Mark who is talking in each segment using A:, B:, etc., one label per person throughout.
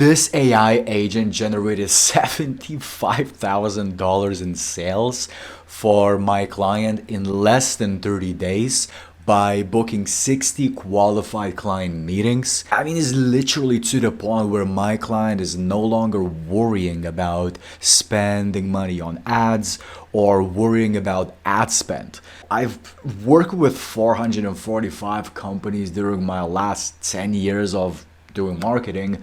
A: This AI agent generated $75,000 in sales for my client in less than 30 days by booking 60 qualified client meetings. I mean, it's literally to the point where my client is no longer worrying about spending money on ads or worrying about ad spend. I've worked with 445 companies during my last 10 years of doing marketing,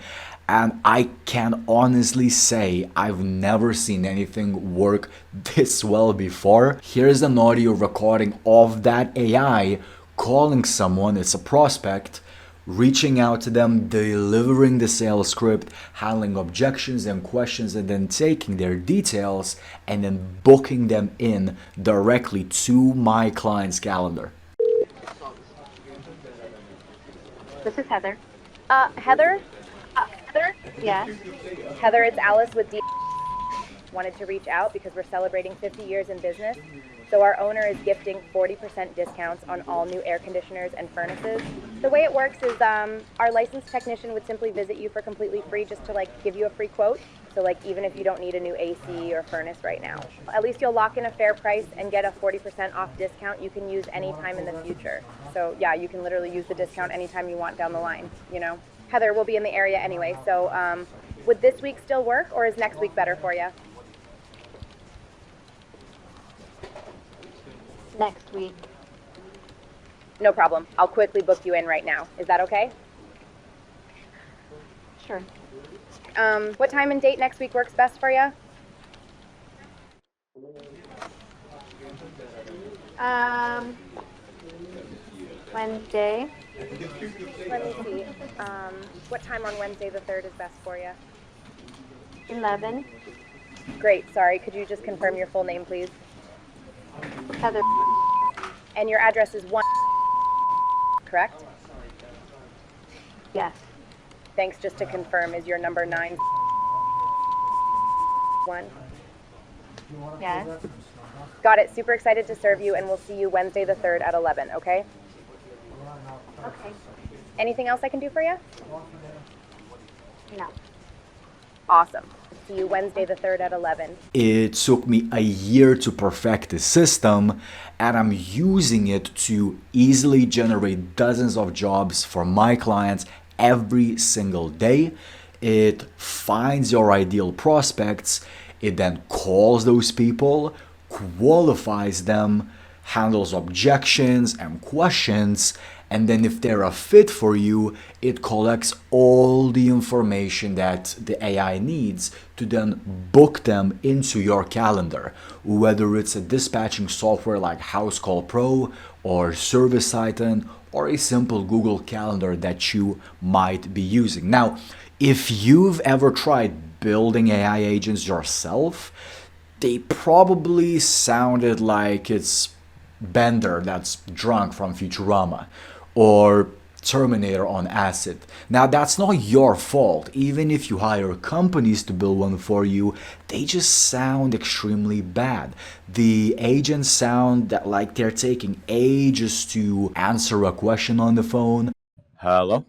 A: and I can honestly say I've never seen anything work this well before. Here's an audio recording of that AI calling someone, it's a prospect, reaching out to them, delivering the sales script, handling objections and questions, and then taking their details and then booking them in directly to my client's calendar.
B: This is Heather.
C: Heather? Heather?
B: Yes.
C: Heather, it's Alice with D. Wanted to reach out because we're celebrating 50 years in business. So our owner is gifting 40% discounts on all new air conditioners and furnaces. The way it works is our licensed technician would simply visit you for completely free just to give you a free quote. So even if you don't need a new AC or furnace right now, at least you'll lock in a fair price and get a 40% off discount you can use anytime in the future. So yeah, you can literally use the discount anytime you want down the line, Heather will be in the area anyway, so would this week still work, or is next week better for you?
B: Next week.
C: No problem. I'll quickly book you in right now. Is that okay?
B: Sure.
C: What time and date next week works best for you?
B: Wednesday.
C: Let me see. What time on Wednesday the 3rd is best for you?
B: 11.
C: Great. Sorry. Could you just confirm your full name, please?
B: Heather.
C: And your address is 1, correct?
B: Yes.
C: Thanks. Just to confirm, is your number 9? 1?
B: Yes.
C: Got it. Super excited to serve you, and we'll see you Wednesday the 3rd at 11, okay?
B: Okay.
C: Anything else I can do for you?
B: No.
C: Awesome. See you Wednesday the 3rd at 11.
A: It took me a year to perfect the system, and I'm using it to easily generate dozens of jobs for my clients every single day. It finds your ideal prospects, it then calls those people, qualifies them, handles objections and questions, and then if they're a fit for you, it collects all the information that the AI needs to then book them into your calendar, whether it's a dispatching software like House Call Pro or Service Titan or a simple Google Calendar that you might be using. Now, if you've ever tried building AI agents yourself, they probably sounded like it's Bender that's drunk from Futurama or Terminator on acid. Now, that's not your fault. Even if you hire companies to build one for you, they just sound extremely bad. The agents sound like they're taking ages to answer a question on the phone. Hello?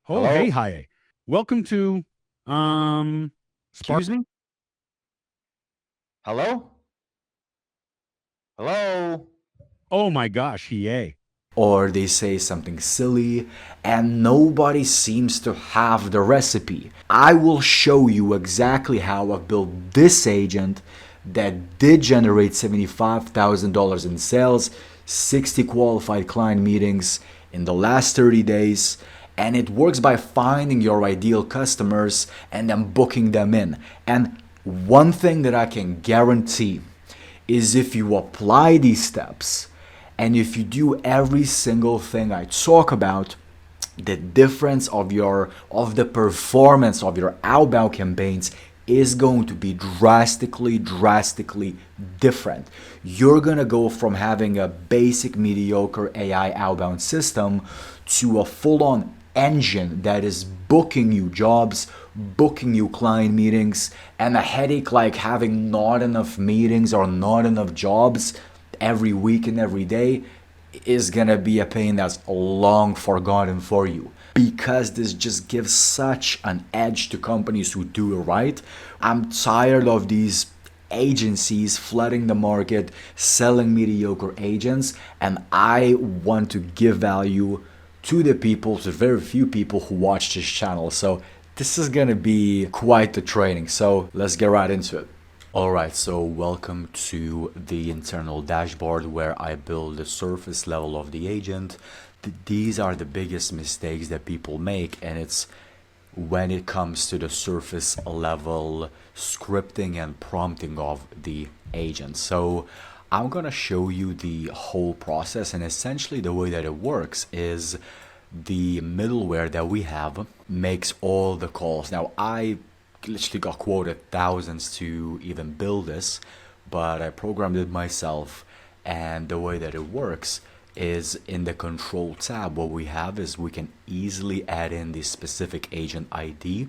D: Oh,
A: Hello?
D: hey, hi. Welcome to
A: Excuse me? Hello? Hello?
D: Oh my gosh, yay.
A: Or they say something silly and nobody seems to have the recipe. I will show you exactly how I built this agent that did generate $75,000 in sales, 60 qualified client meetings in the last 30 days, and it works by finding your ideal customers and then booking them in. And one thing that I can guarantee is if you apply these steps, and if you do every single thing I talk about, the difference of the performance of your outbound campaigns is going to be drastically different. You're gonna go from having a basic mediocre AI outbound system to a full-on engine that is booking you jobs, booking you client meetings, and a headache like having not enough meetings or not enough jobs every week and every day is gonna be a pain that's long forgotten for you. because this just gives such an edge to companies who do it right. I'm tired of these agencies flooding the market, selling mediocre agents, and I want to give value to the people, to very few people who watch this channel. So this is gonna be quite the training. So let's get right into it. Alright, so welcome to the internal dashboard where I build the surface level of the agent. These are the biggest mistakes that people make, and it's when it comes to the surface level scripting and prompting of the agent. So I'm gonna show you the whole process, and essentially the way that it works is the middleware that we have makes all the calls. Now I literally got quoted thousands to even build this, but I programmed it myself, and the way that it works is in the control tab. What we have is we can easily add in the specific agent ID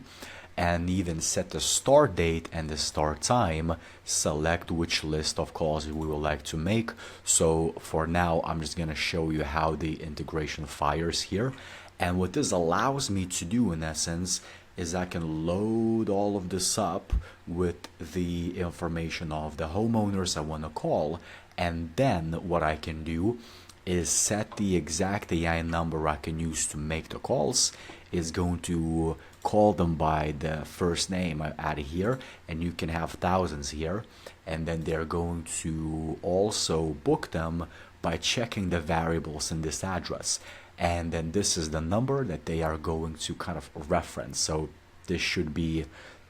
A: and even set the start date and the start time, select which list of calls we would like to make. So for now, I'm just gonna show you how the integration fires here. And what this allows me to do in essence is I can load all of this up with the information of the homeowners I want to call, and then what I can do is set the exact AI number I can use to make the calls. Is going to call them by the first name I added here, and you can have thousands here, and then they're going to also book them by checking the variables in this address. And then this is the number that they are going to kind of reference. So this should be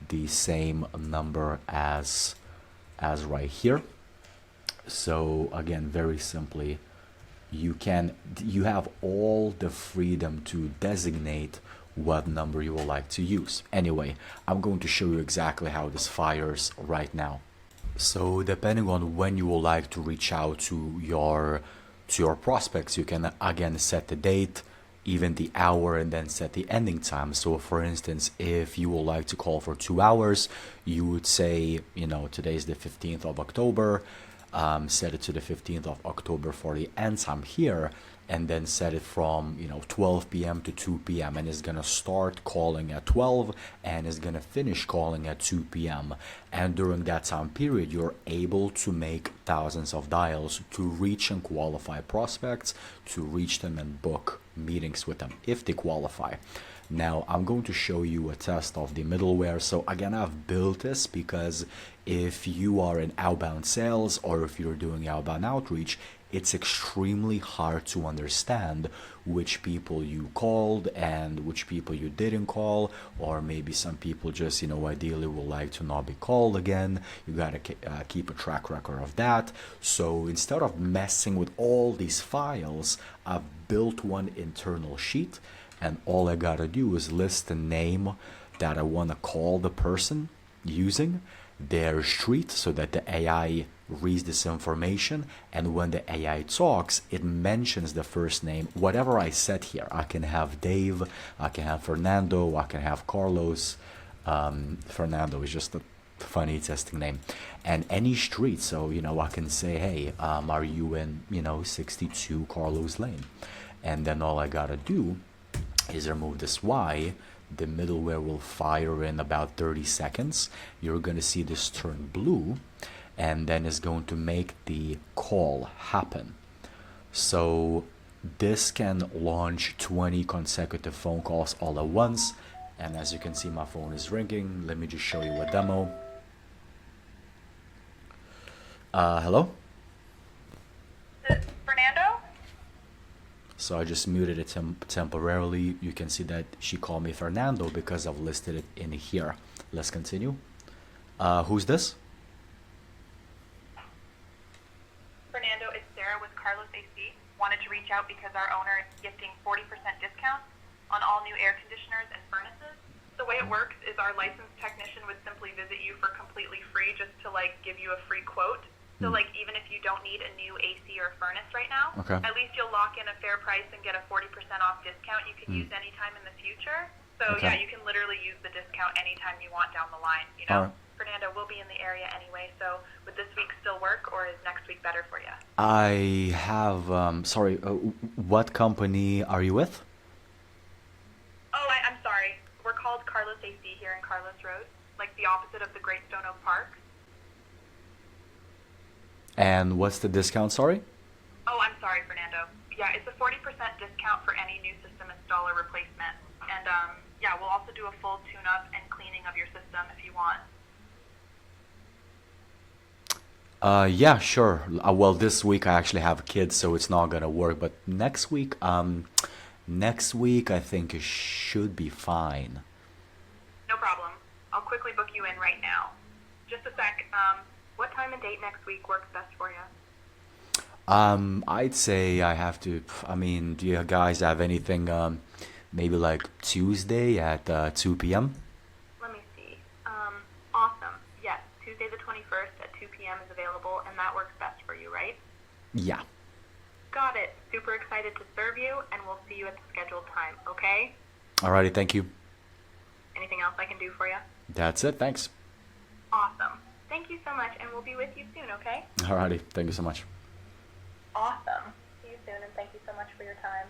A: the same number as right here. So again, very simply, you have all the freedom to designate what number you would like to use. Anyway, I'm going to show you exactly how this fires right now. So depending on when you would like to reach out to your prospects, you can again set the date, even the hour, and then set the ending time. So for instance, if you would like to call for 2 hours, you would say, today's the 15th of October, set it to the 15th of October for the end time here, and then set it from 12 p.m. to 2 p.m. and it's gonna start calling at 12 and is gonna finish calling at 2 p.m. and during that time period you're able to make thousands of dials to reach and qualify prospects, to reach them and book meetings with them if they qualify. Now I'm going to show you a test of the middleware. So again, I've built this because if you are in outbound sales or if you're doing outbound outreach, it's extremely hard to understand which people you called and which people you didn't call, or maybe some people just ideally would like to not be called again. You gotta keep a track record of that. So instead of messing with all these files, I've built one internal sheet, and all I gotta do is list the name that I want to call the person using, their street, so that the AI reads this information, and when the AI talks, it mentions the first name, whatever I set here. I can have Dave, I can have Fernando, I can have Carlos. Fernando is just a funny testing name, and any street. So I can say, hey, are you in 62 Carlos Lane, and then all I gotta do is remove this Y. The middleware will fire in about 30 seconds. You're going to see this turn blue, and then it's going to make the call happen. So this can launch 20 consecutive phone calls all at once. And as you can see, my phone is ringing. Let me just show you a demo. Hello?
C: Fernando?
A: So I just muted it temporarily. You can see that she called me Fernando because I've listed it in here. Let's continue. Who's this?
C: Fernando, it's Sarah with Carlos AC. Wanted to reach out because our owner is gifting 40% discounts on all new air conditioners and furnaces. The way it works is our licensed technician would simply visit you for completely free just to give you a free quote. So even if you don't need a new AC or furnace right now,
A: Okay.
C: at least you'll lock in a fair price and get a 40% off discount you can use anytime in the future. So
A: Okay.
C: yeah, you can literally use the discount anytime you want down the line.
A: All right.
C: Fernando, we'll be in the area anyway, so would this week still work, or is next week better for you?
A: I have, sorry, what company are you with?
C: here in Carlos Road, like the opposite of the Great Stone Oak Park.
A: And what's the discount, sorry?
C: Oh, I'm sorry, Fernando. Yeah, it's a 40% discount for any new system install or replacement. And yeah, we'll also do a full tune-up and cleaning of your system if you want.
A: Yeah, sure. Well, this week I actually have kids, so it's not gonna work. But next week I think it should be fine.
C: No problem. I'll quickly book you in right now. Just a sec. What time and date next week works best for you?
A: I'd say I have to. I mean, do you guys have anything? Maybe like Tuesday at 2 p.m.
C: Let me see. Awesome. Yes, Tuesday the 21st at 2 p.m. is available, and that works best for you, right?
A: Yeah.
C: Got it. Super excited to serve you, and we'll see you at the scheduled time, okay?
A: Alrighty, thank you.
C: Anything else I can do for you?
A: That's it. Thanks.
C: Awesome. Thank you so much, and we'll be with you soon, okay?
A: Alrighty, thank you so much.
C: Awesome. See you soon, and thank you so much for your time.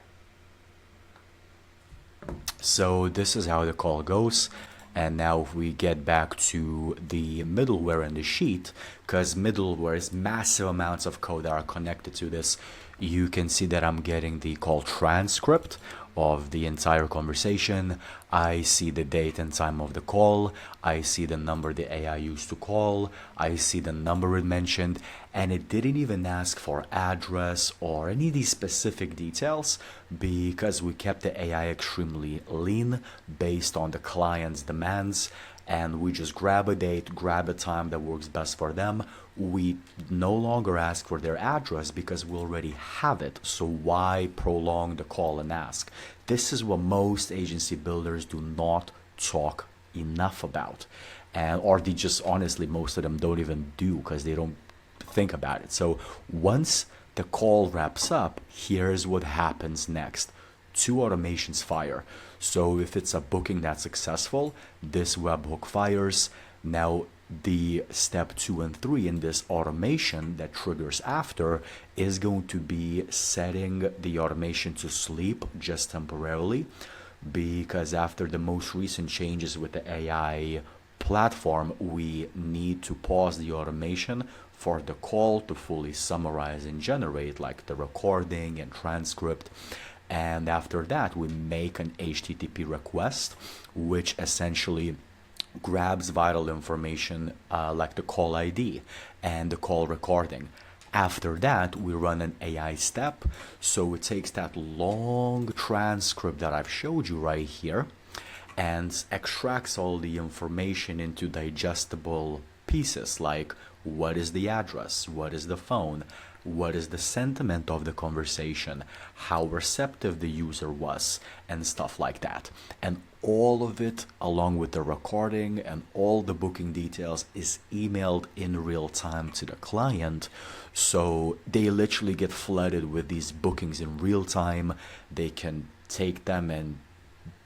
A: So this is how the call goes. And now if we get back to the middleware in the sheet, because middleware is massive amounts of code that are connected to this, you can see that I'm getting the call transcript of the entire conversation. I see the date and time of the call. I see the number the AI used to call. I see the number it mentioned, and it didn't even ask for address or any of these specific details because we kept the AI extremely lean based on the client's demands, and we just grab a date, grab a time that works best for them. We no longer ask for their address because we already have it, so why prolong the call and ask? This is what most agency builders do not talk enough about, and or they just honestly, most of them don't even do because they don't think about it. So once the call wraps up, here's what happens next. 2 automations fire. So if it's a booking that's successful, this webhook fires. Now the step 2 and 3 in this automation that triggers after is going to be setting the automation to sleep just temporarily, because after the most recent changes with the AI platform, we need to pause the automation for the call to fully summarize and generate like the recording and transcript. And after that, we make an HTTP request, which essentially grabs vital information like the call ID and the call recording. After that, we run an AI step. So it takes that long transcript that I've showed you right here and extracts all the information into digestible pieces like what is the address, what is the phone, what is the sentiment of the conversation, how receptive the user was, and stuff like that. And all of it, along with the recording and all the booking details, is emailed in real time to the client. So they literally get flooded with these bookings in real time. They can take them and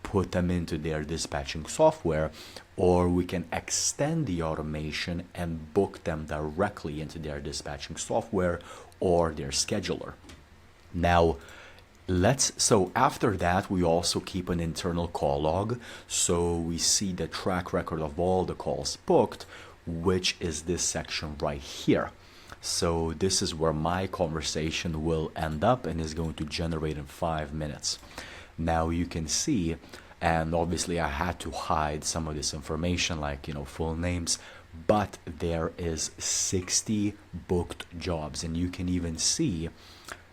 A: put them into their dispatching software, or we can extend the automation and book them directly into their dispatching software or their scheduler. Now, so after that, we also keep an internal call log, so we see the track record of all the calls booked, which is this section right here. So this is where my conversation will end up and is going to generate in 5 minutes. Now you can see, and obviously I had to hide some of this information, like, full names, but there is 60 booked jobs, and you can even see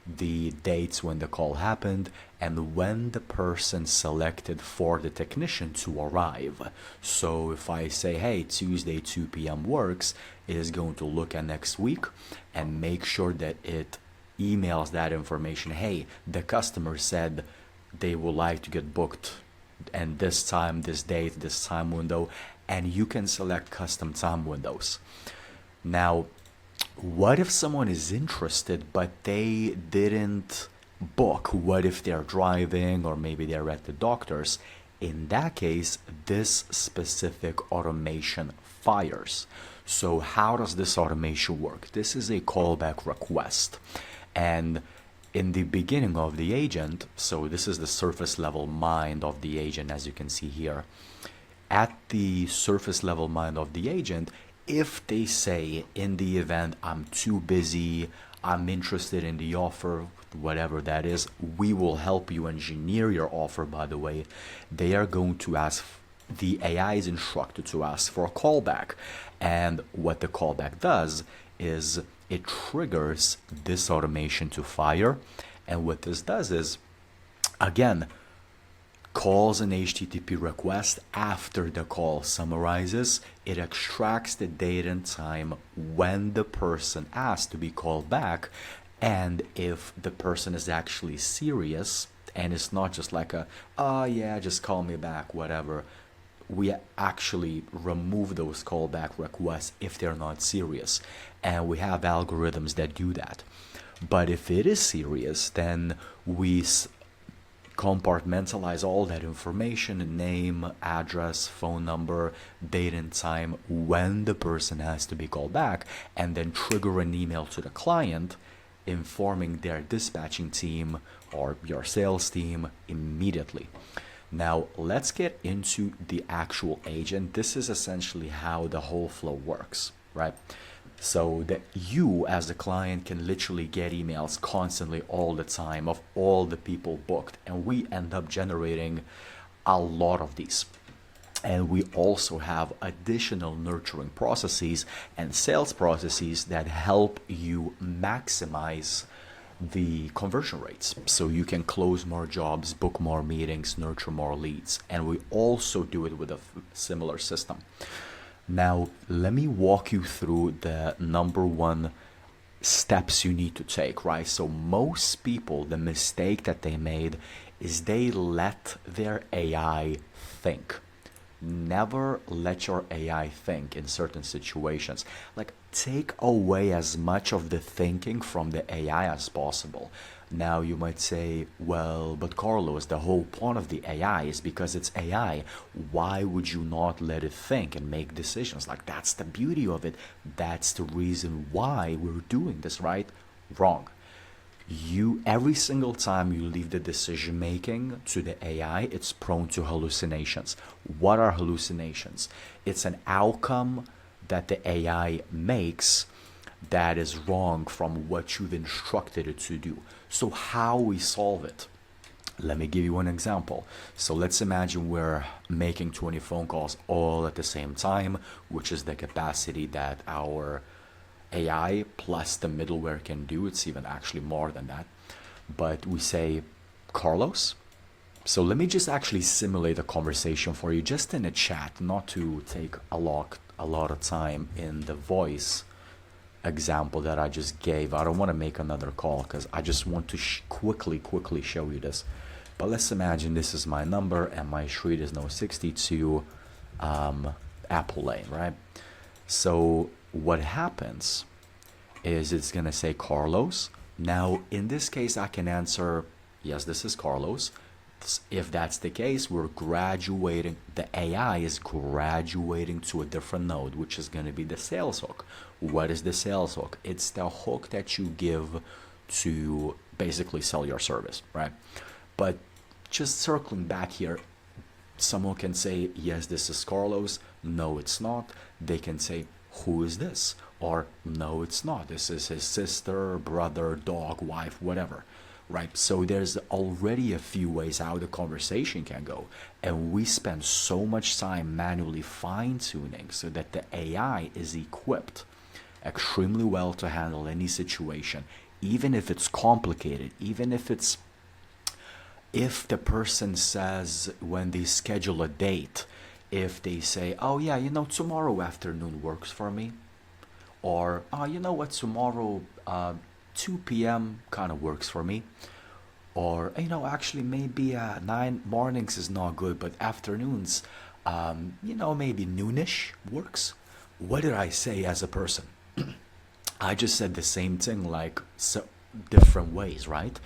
A: the dates when the call happened and when the person selected for the technician to arrive. So if I say, hey, Tuesday 2 p.m. works, it is going to look at next week and make sure that it emails that information. Hey, the customer said they would like to get booked and this time, this date, this time window, and you can select custom time windows. Now, what if someone is interested but they didn't book? What if they're driving or maybe they're at the doctor's? In that case, this specific automation fires. So how does this automation work? This is a callback request, and in the beginning of the agent, so this is the surface level mind of the agent, as you can see here, at the surface level mind of the agent, if they say in the event I'm too busy, I'm interested in the offer, whatever that is, we will help you engineer your offer, by the way, they are going to ask, the AI is instructed to ask for a callback. And what the callback does is it triggers this automation to fire. And what this does is, again, calls an HTTP request. After the call summarizes, it extracts the date and time when the person asked to be called back. And if the person is actually serious and it's not just like a, oh yeah, just call me back, whatever, we actually remove those callback requests if they're not serious. And we have algorithms that do that. But if it is serious, then we compartmentalize all that information: name, address, phone number, date and time when the person has to be called back, and then trigger an email to the client informing their dispatching team or your sales team immediately. Now let's get into the actual agent. This is essentially how the whole flow works, right? So that you as the client can literally get emails constantly all the time of all the people booked, and we end up generating a lot of these. And we also have additional nurturing processes and sales processes that help you maximize the conversion rates, so you can close more jobs, book more meetings, nurture more leads. And we also do it with a similar system. Now, let me walk you through the number one steps you need to take, right? So most people, the mistake that they made is they let their AI think. Never let your AI think in certain situations. Like, take away as much of the thinking from the AI as possible. Now you might say, well, but Carlos, the whole point of the AI is because it's AI. Why would you not let it think and make decisions? Like, that's the beauty of it. That's the reason why we're doing this, right? Wrong. You, every single time you leave the decision making to the AI, it's prone to hallucinations. What are hallucinations? It's an outcome that the AI makes that is wrong from what you've instructed it to do. So how we solve it? Let me give you an example. So let's imagine we're making 20 phone calls all at the same time, which is the capacity that our AI plus the middleware can do. It's even actually more than that. But we say, Carlos. So let me just actually simulate a conversation for you just in a chat, not to take a lot of time in the voice example that I just gave. I don't want to make another call because I just want to quickly show you this. But let's imagine this is my number and my street is no 62 Apple Lane, right? So what happens is it's gonna say Carlos. Now in this case I can answer, yes, this is Carlos. If that's the case, we're graduating, the AI is graduating to a different node, which is going to be the sales hook. What is the sales hook? It's the hook that you give to basically sell your service, right? But just circling back here, someone can say, yes, this is Carlos. No, it's not. They can say, who is this? Or no, it's not. This is his sister, brother, dog, wife, whatever. Right, so there's already a few ways how the conversation can go, and we spend so much time manually fine-tuning so that the AI is equipped extremely well to handle any situation, even if it's complicated, even if the person says when they schedule a date, if they say, oh yeah, tomorrow afternoon works for me, or oh, you know what, tomorrow 2 p.m. kind of works for me, or actually maybe 9 mornings is not good, but afternoons, maybe noonish works. What did I say as a person? I just said the same thing, like so different ways, right?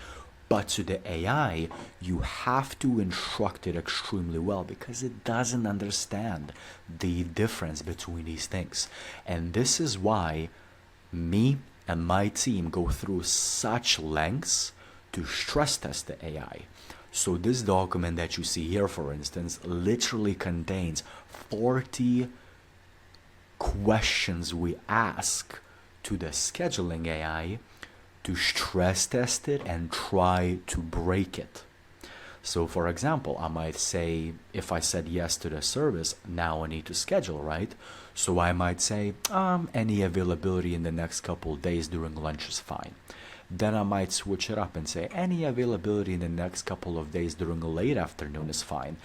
A: But to the AI, you have to instruct it extremely well because it doesn't understand the difference between these things. And this is why me and my team go through such lengths to stress test the AI. So this document that you see here, for instance, literally contains 40 questions we ask to the scheduling AI to stress test it and try to break it. So for example, I might say, if I said yes to the service, now I need to schedule, right? So I might say, any availability in the next couple of days during lunch is fine. Then I might switch it up and say, any availability in the next couple of days during a late afternoon is fine.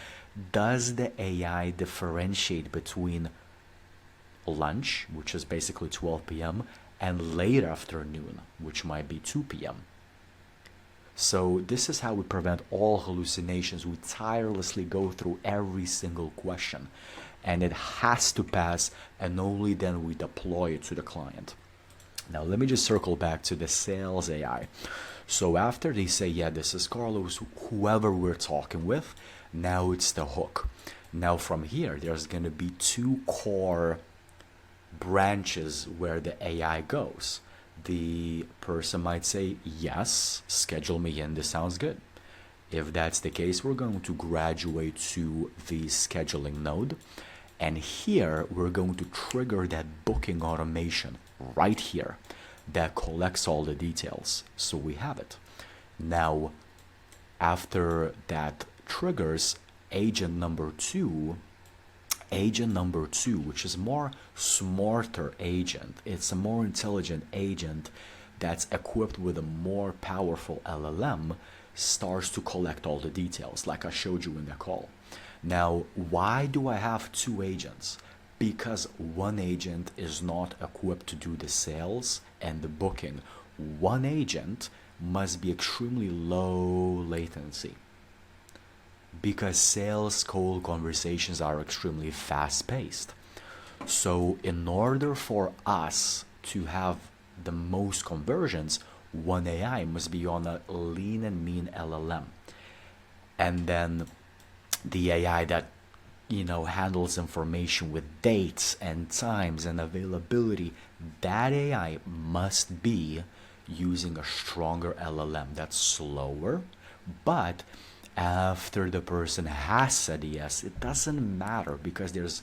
A: Does the AI differentiate between lunch, which is basically 12 p.m., and late afternoon, which might be 2 p.m.? So this is how we prevent all hallucinations. We tirelessly go through every single question, and it has to pass, and only then we deploy it to the client. Now let me just circle back to the sales AI. So after they say, yeah, this is Carlos, whoever we're talking with, now it's the hook. Now from here, there's going to be two core branches where the AI goes. The person might say, yes, schedule me in, this sounds good. If that's the case, we're going to graduate to the scheduling node. And here, we're going to trigger that booking automation right here that collects all the details. So we have it. Now, after that triggers, agent number two, which is more smarter agent, it's a more intelligent agent that's equipped with a more powerful LLM, starts to collect all the details like I showed you in the call. Now, why do I have two agents? Because one agent is not equipped to do the sales and the booking. One agent must be extremely low latency, because sales call conversations are extremely fast-paced. So in order for us to have the most conversions, one AI must be on a lean and mean LLM. And then the AI that handles information with dates and times and availability, that AI must be using a stronger LLM that's slower, but after the person has said yes, it doesn't matter because there's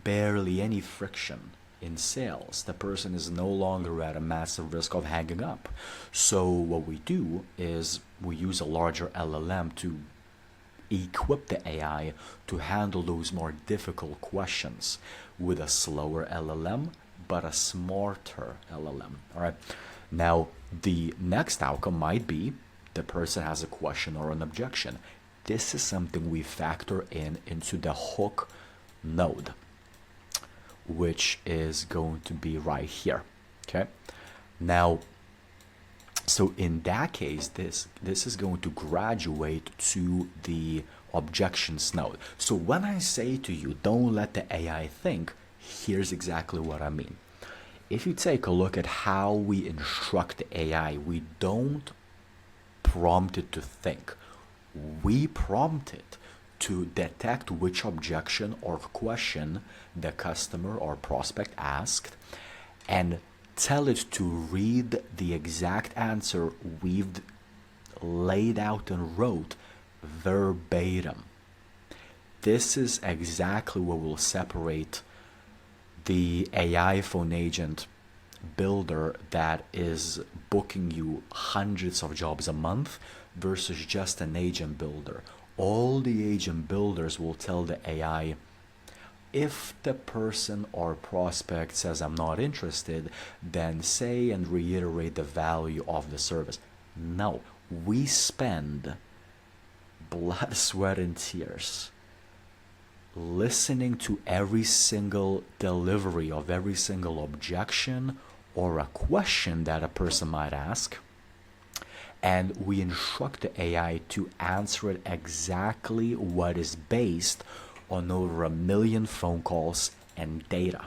A: barely any friction in sales. The person is no longer at a massive risk of hanging up. So what we do is we use a larger LLM to equip the AI to handle those more difficult questions with a slower LLM, but a smarter LLM. All right. Now, the next outcome might be the person has a question or an objection. This is something we factor into the hook node, which is going to be right here. Okay. Now, so in that case, this is going to graduate to the objections node. So when I say to you, don't let the AI think, here's exactly what I mean. If you take a look at how we instruct the AI, we don't prompt it to think. We prompt it to detect which objection or question the customer or prospect asked and tell it to read the exact answer we've laid out and wrote verbatim. This is exactly what will separate the AI phone agent builder that is booking you hundreds of jobs a month versus just an agent builder. All the agent builders will tell the AI, if the person or prospect says I'm not interested, then say and reiterate the value of the service. No, we spend blood, sweat, and tears listening to every single delivery of every single objection or a question that a person might ask, and we instruct the AI to answer it exactly what is based on over 1 million phone calls and data.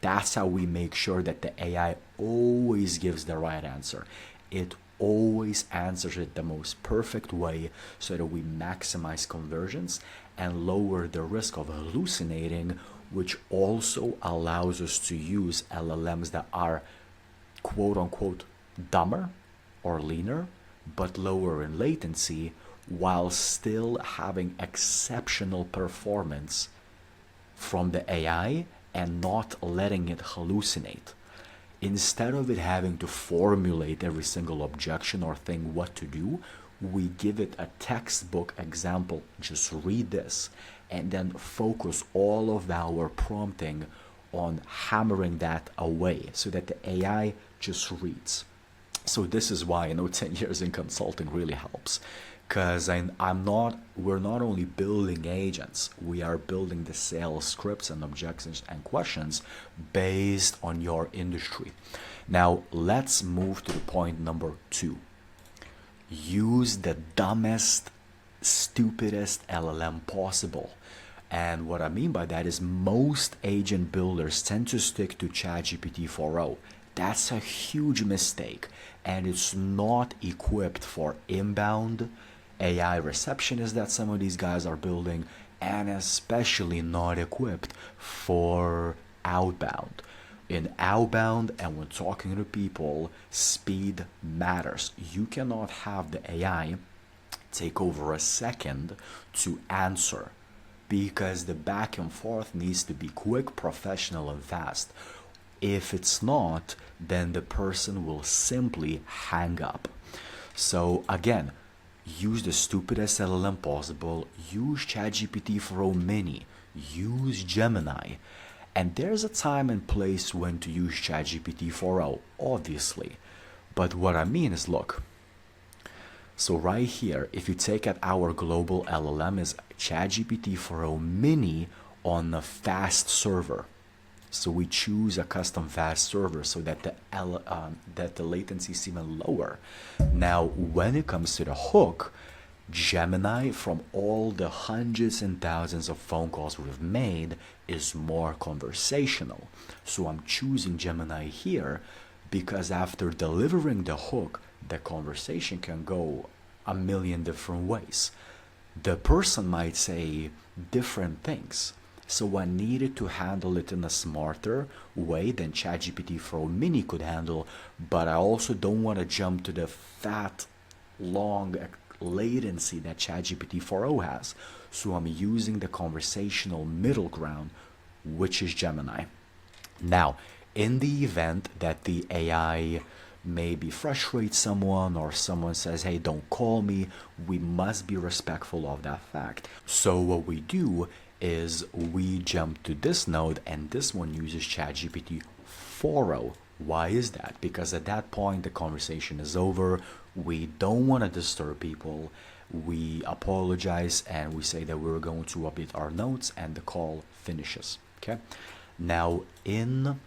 A: That's how we make sure that the AI always gives the right answer. It always answers it the most perfect way so that we maximize conversions and lower the risk of hallucinating, which also allows us to use LLMs that are quote unquote dumber or leaner, but lower in latency, while still having exceptional performance from the AI and not letting it hallucinate. Instead of it having to formulate every single objection or thing what to do, we give it a textbook example. Just read this and then focus all of our prompting on hammering that away so that the AI just reads. So this is why 10 years in consulting really helps, because we're not only building agents, we are building the sales scripts and objections and questions based on your industry. Now let's move to the point number 2. Use the dumbest, stupidest LLM possible. And what I mean by that is most agent builders tend to stick to ChatGPT 4.0. That's a huge mistake, and it's not equipped for inbound AI receptionists that some of these guys are building, and especially not equipped for outbound. In outbound and when talking to people, speed matters. You cannot have the AI take over a second to answer, because the back and forth needs to be quick, professional, and fast. If it's not, then the person will simply hang up. So again, use the stupidest LLM possible, use ChatGPT 4.0 Mini, use Gemini. And there's a time and place when to use ChatGPT 4.0, obviously. But what I mean is, look, so right here, if you take at our global LLM is ChatGPT 4.0 Mini on a fast server. So we choose a custom fast server so that the latency is even lower. Now, when it comes to the hook, Gemini, from all the hundreds and thousands of phone calls we've made, is more conversational. So I'm choosing Gemini here because after delivering the hook, the conversation can go a million different ways. The person might say different things. So I needed to handle it in a smarter way than ChatGPT 4.0 Mini could handle, but I also don't want to jump to the fat, long latency that ChatGPT 4.0 has. So I'm using the conversational middle ground, which is Gemini. Now, in the event that the AI maybe frustrate someone or someone says, hey, don't call me, we must be respectful of that fact. So what we do is we jump to this node, and this one uses ChatGPT 4.0. Why is that? Because at that point the conversation is over, we don't want to disturb people, we apologize and we say that we're going to update our notes, and the call finishes. Okay, now in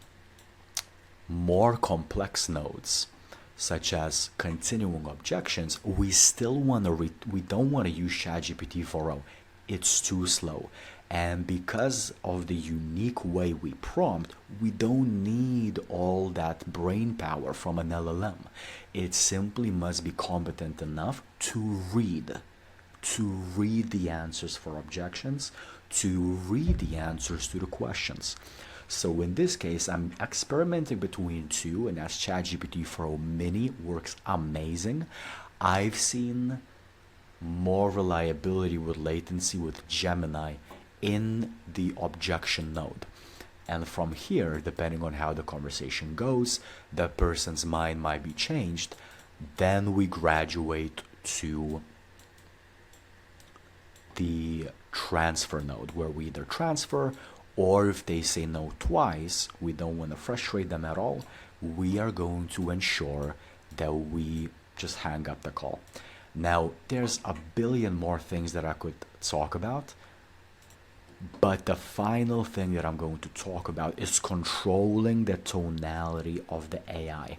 A: more complex nodes such as continuing objections, we still want to we don't want to use ChatGPT 4.0. It's too slow, and because of the unique way we prompt, we don't need all that brain power from an LLM. It simply must be competent enough to read the answers for objections, to read the answers to the questions. So in this case, I'm experimenting between two, and as ChatGPT 4.0 Mini works amazing. I've seen more reliability with latency with Gemini in the objection node. And from here, depending on how the conversation goes, the person's mind might be changed. Then we graduate to the transfer node, where we either transfer, or if they say no twice, we don't want to frustrate them at all, we are going to ensure that we just hang up the call. Now, there's a billion more things that I could talk about, but the final thing that I'm going to talk about is controlling the tonality of the AI.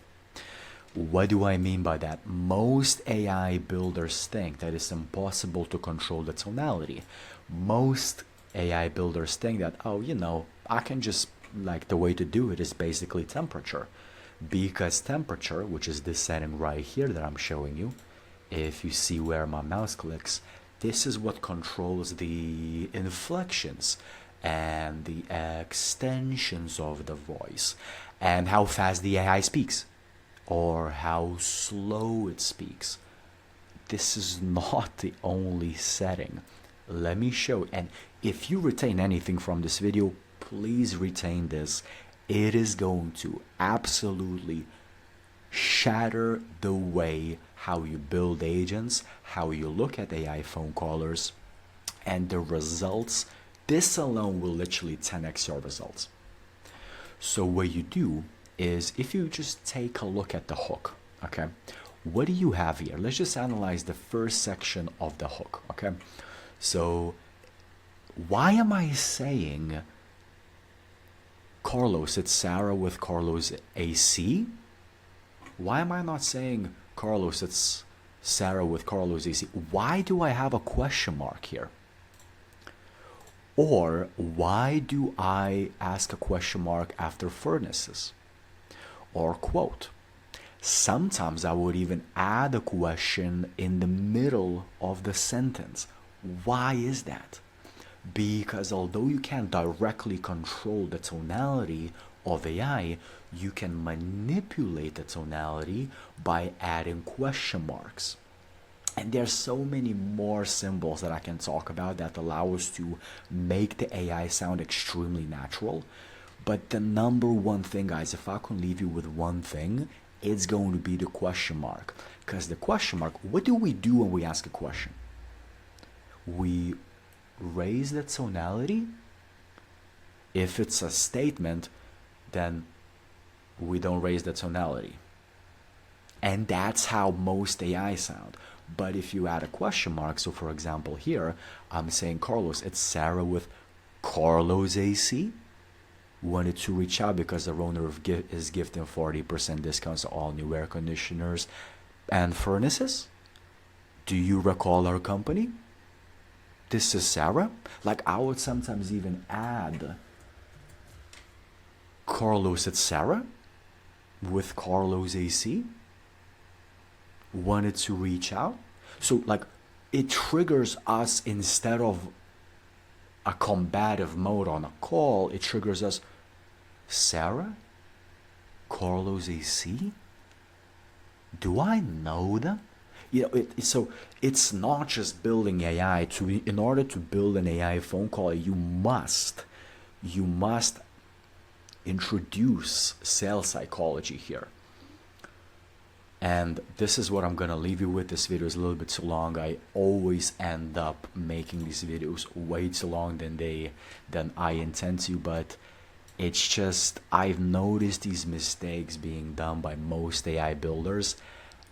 A: What do I mean by that? Most AI builders think that it's impossible to control the tonality. Most AI builders think that, I can just, the way to do it is basically temperature. Because temperature, which is this setting right here that I'm showing you, if you see where my mouse clicks, this is what controls the inflections and the extensions of the voice, and how fast the AI speaks or how slow it speaks. This is not the only setting. let me show. And if you retain anything from this video, please retain this. It is going to absolutely shatter the way how you build agents, how you look at AI phone callers, and the results. This alone will literally 10x your results. So what you do is, if you just take a look at the hook, okay, what do you have here? Let's just analyze the first section of the hook, okay? So why am I saying, Carlos, it's Sarah with Carlos AC? Why am I not saying, Carlos, it's Sarah with Carlos AC? Why do I have a question mark here? Or why do I ask a question mark after furnaces? Or quote. Sometimes I would even add a question in the middle of the sentence. Why is that? Because although you can't directly control the tonality of AI, you can manipulate the tonality by adding question marks. And there's so many more symbols that I can talk about that allow us to make the AI sound extremely natural. But the number one thing, guys, if I can leave you with one thing, it's going to be the question mark. Because the question mark, what do we do when we ask a question? We raise the tonality. If it's a statement, then we don't raise the tonality. And that's how most AI sound. But if you add a question mark, so for example here, I'm saying, Carlos, it's Sarah with Carlos AC. Wanted to reach out because the owner is gifting 40% discounts to all new air conditioners and furnaces. Do you recall our company? This is Sarah. Like, I would sometimes even add, Carlos, it's Sarah with Carlos AC. Wanted to reach out. So like, it triggers us, instead of a combative mode on a call, it triggers us, Sarah, Carlos AC, do I know them? You know, so it's not just building AI. In order to build an AI phone call, you must introduce sales psychology here. And this is what I'm gonna leave you with. This video is a little bit too long. I always end up making these videos way too long than I intend to, but it's just, I've noticed these mistakes being done by most AI builders,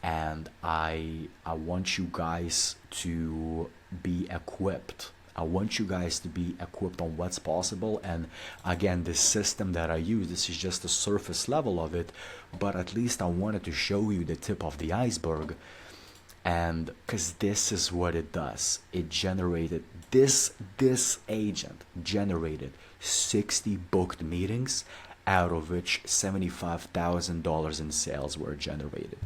A: and I want you guys to be equipped. I want you guys to be equipped on what's possible. And again, this system that I use, this is just the surface level of it, but at least I wanted to show you the tip of the iceberg. And because this is what it does, it generated this agent generated 60 booked meetings, out of which $75,000 in sales were generated.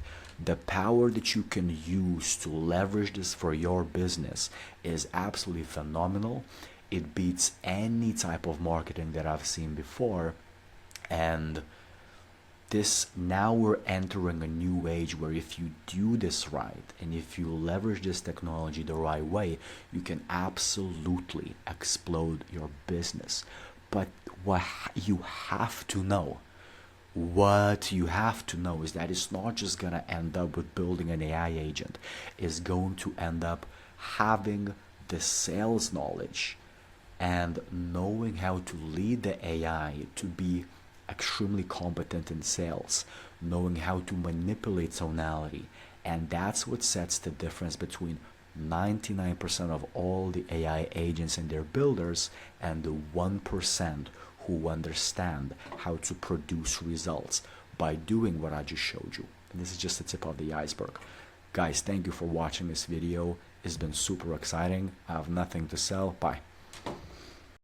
A: The power that you can use to leverage this for your business is absolutely phenomenal. It beats any type of marketing that I've seen before. And this, now we're entering a new age where if you do this right, and if you leverage this technology the right way, you can absolutely explode your business. But what you have to know is that it's not just gonna end up with building an AI agent. It's going to end up having the sales knowledge and knowing how to lead the AI to be extremely competent in sales, knowing how to manipulate tonality. And that's what sets the difference between 99% of all the AI agents and their builders and the 1% who understand how to produce results by doing what I just showed you. And this is just the tip of the iceberg. Guys, thank you for watching this video. It's been super exciting. I have nothing to sell. Bye.